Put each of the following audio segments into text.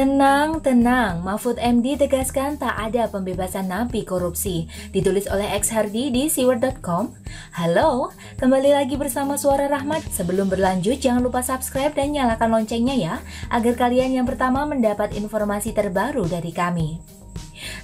Tenang, tenang, Mahfud MD tegaskan tak ada pembebasan napi korupsi. Ditulis oleh X Hardy di siwar.com. Halo, kembali lagi bersama Suara Rahmat. Sebelum berlanjut, jangan lupa subscribe dan nyalakan loncengnya ya, agar kalian yang pertama mendapat informasi terbaru dari kami.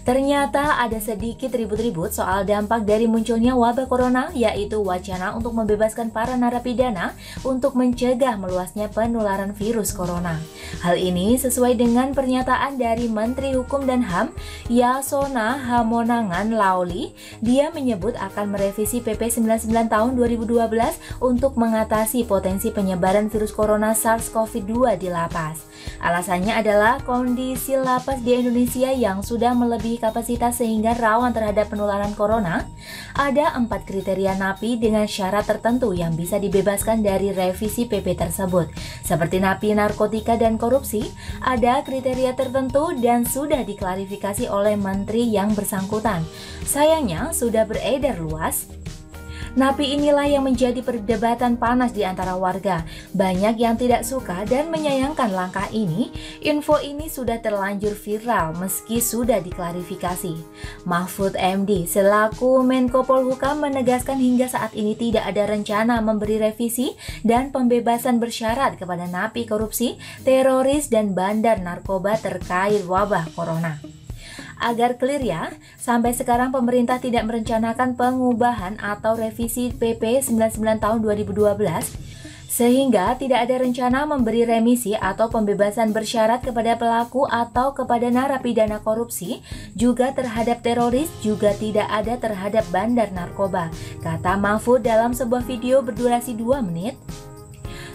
Ternyata ada sedikit ribut-ribut soal dampak dari munculnya wabah corona, yaitu wacana untuk membebaskan para narapidana untuk mencegah meluasnya penularan virus corona. Hal ini sesuai dengan pernyataan dari Menteri Hukum dan HAM, Yasona Hamonangan Lauli. Dia menyebut akan merevisi PP 99 tahun 2012 untuk mengatasi potensi penyebaran virus corona SARS-CoV-2 di lapas. Alasannya adalah kondisi lapas di Indonesia yang sudah melebihi kapasitas sehingga rawan terhadap penularan corona. Ada 4 kriteria napi dengan syarat tertentu yang bisa dibebaskan dari revisi PP tersebut. Seperti napi narkotika dan korupsi, ada kriteria tertentu dan sudah diklarifikasi oleh menteri yang bersangkutan. Sayangnya sudah beredar luas. Napi inilah yang menjadi perdebatan panas di antara warga. Banyak yang tidak suka dan menyayangkan langkah ini. Info ini sudah terlanjur viral meski sudah diklarifikasi. Mahfud MD selaku Menko Polhukam menegaskan hingga saat ini tidak ada rencana memberi revisi dan pembebasan bersyarat kepada napi korupsi, teroris, dan bandar narkoba terkait wabah corona. Agar clear ya, sampai sekarang pemerintah tidak merencanakan pengubahan atau revisi PP 99 tahun 2012, sehingga tidak ada rencana memberi remisi atau pembebasan bersyarat kepada pelaku atau kepada narapidana korupsi, juga terhadap teroris, juga tidak ada terhadap bandar narkoba, kata Mahfud dalam sebuah video berdurasi 2 menit.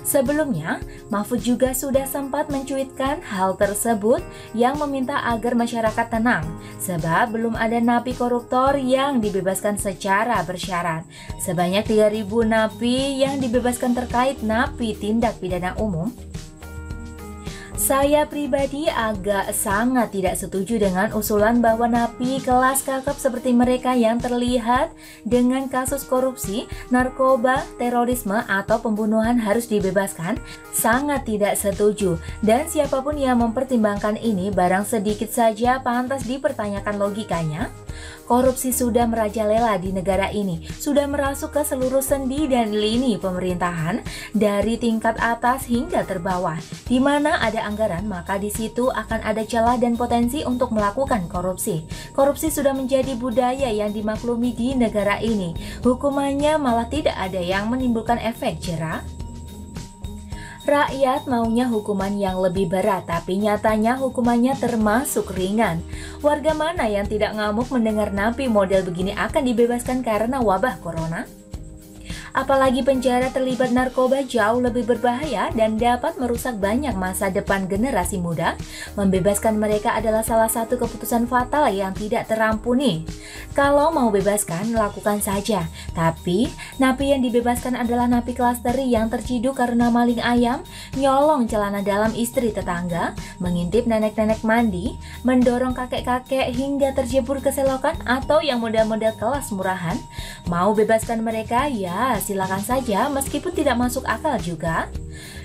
Sebelumnya, Mahfud juga sudah sempat mencuitkan hal tersebut yang meminta agar masyarakat tenang, sebab belum ada napi koruptor yang dibebaskan secara bersyarat. Sebanyak 3.000 napi yang dibebaskan terkait napi tindak pidana umum. Saya pribadi agak sangat tidak setuju dengan usulan bahwa napi kelas kakap seperti mereka yang terlihat dengan kasus korupsi, narkoba, terorisme, atau pembunuhan harus dibebaskan. Sangat tidak setuju, dan siapapun yang mempertimbangkan ini barang sedikit saja pantas dipertanyakan logikanya. Korupsi sudah merajalela di negara ini, sudah merasuk ke seluruh sendi dan lini pemerintahan, dari tingkat atas hingga terbawah. Di mana ada anggaran, maka di situ akan ada celah dan potensi untuk melakukan korupsi. Korupsi sudah menjadi budaya yang dimaklumi di negara ini. Hukumannya malah tidak ada yang menimbulkan efek jera. Rakyat maunya hukuman yang lebih berat, tapi nyatanya hukumannya termasuk ringan. Warga mana yang tidak ngamuk mendengar napi model begini akan dibebaskan karena wabah corona? Apalagi penjara terlibat narkoba jauh lebih berbahaya dan dapat merusak banyak masa depan generasi muda. Membebaskan mereka adalah salah satu keputusan fatal yang tidak terampuni. Kalau mau bebaskan, lakukan saja. Tapi, napi yang dibebaskan adalah napi kelas teri yang terciduk karena maling ayam, nyolong celana dalam istri tetangga, mengintip nenek-nenek mandi, mendorong kakek-kakek hingga terjebur ke selokan, atau yang model-model kelas murahan. Mau bebaskan mereka? Ya, silakan saja meskipun tidak masuk akal juga.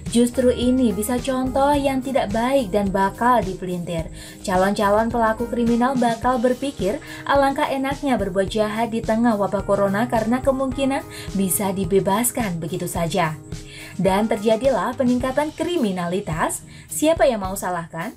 Justru ini bisa contoh yang tidak baik dan bakal dipelintir. Calon-calon pelaku kriminal bakal berpikir alangkah enaknya berbuat jahat di tengah wabah corona karena kemungkinan bisa dibebaskan begitu saja. Dan terjadilah peningkatan kriminalitas. Siapa yang mau salahkan?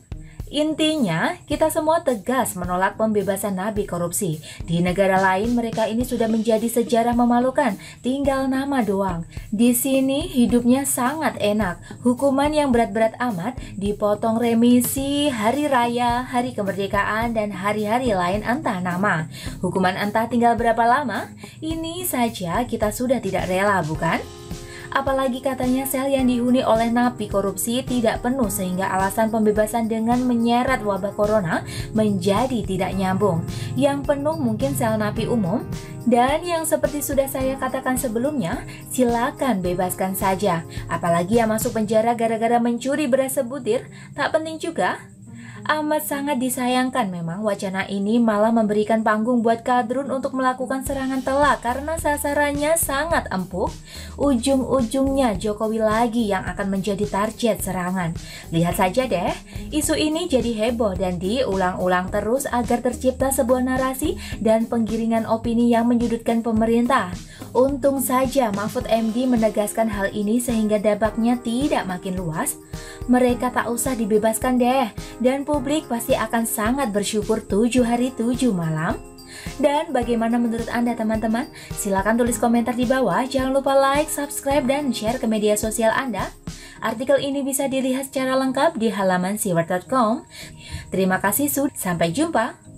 Intinya, kita semua tegas menolak pembebasan napi korupsi. Di negara lain, mereka ini sudah menjadi sejarah memalukan, tinggal nama doang. Di sini, hidupnya sangat enak. Hukuman yang berat-berat amat, dipotong remisi, hari raya, hari kemerdekaan, dan hari-hari lain entah nama. Hukuman entah tinggal berapa lama, ini saja kita sudah tidak rela, bukan? Apalagi katanya sel yang dihuni oleh napi korupsi tidak penuh sehingga alasan pembebasan dengan menyeret wabah corona menjadi tidak nyambung. Yang penuh mungkin sel napi umum, dan yang seperti sudah saya katakan sebelumnya, silakan bebaskan saja. Apalagi yang masuk penjara gara-gara mencuri beras sebutir, tak penting juga. Amat sangat disayangkan memang wacana ini malah memberikan panggung buat kadrun untuk melakukan serangan telak karena sasarannya sangat empuk. ujung-ujungnya Jokowi lagi yang akan menjadi target serangan. Lihat saja deh, isu ini jadi heboh dan diulang-ulang terus agar tercipta sebuah narasi dan penggiringan opini yang menyudutkan pemerintah. Untung saja Mahfud MD menegaskan hal ini sehingga dampaknya tidak makin luas. Mereka tak usah dibebaskan deh, dan publik pasti akan sangat bersyukur 7 hari 7 malam. Dan bagaimana menurut Anda teman-teman? Silahkan tulis komentar di bawah, jangan lupa like, subscribe, dan share ke media sosial Anda. Artikel ini bisa dilihat secara lengkap di halaman siward.com. Terima kasih, sampai jumpa.